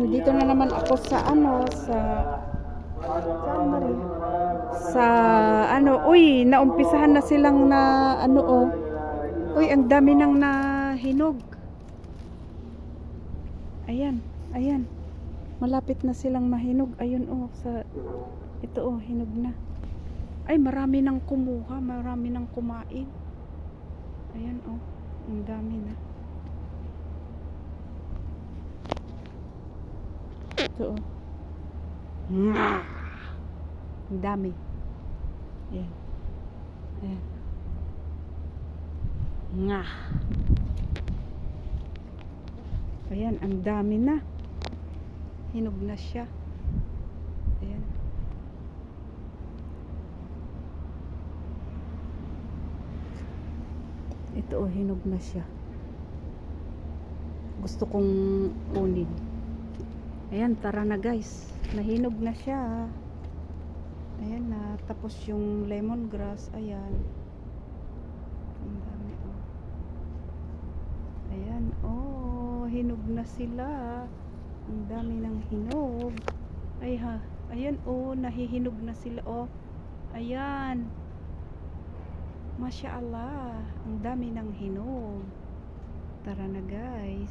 andito na naman ako sa saan ba rin? Sa uy, naumpisahan na silang na uy, ang dami nang nahinog. Ayan, ayan. Malapit na silang mahinog. Ayun sa ito hinog na. Ay, marami nang kumuha, marami nang kumain. Ayan ang dami na. Ito ang dami. Ayan. Ayan. Nga. Ayan, ang dami na. Hinog na siya. Ayan. Ito hinog na siya. Gusto kong kunin. Ayan, tara na guys. Nahinog na siya. Ayan na. Tapos yung lemongrass, ayan. Ang dami Ayan, hinog na sila. Ang dami ng hinog. Ay ayan nahihinog na sila Ayan. Masya Allah, ang dami ng hinog. Tara na guys.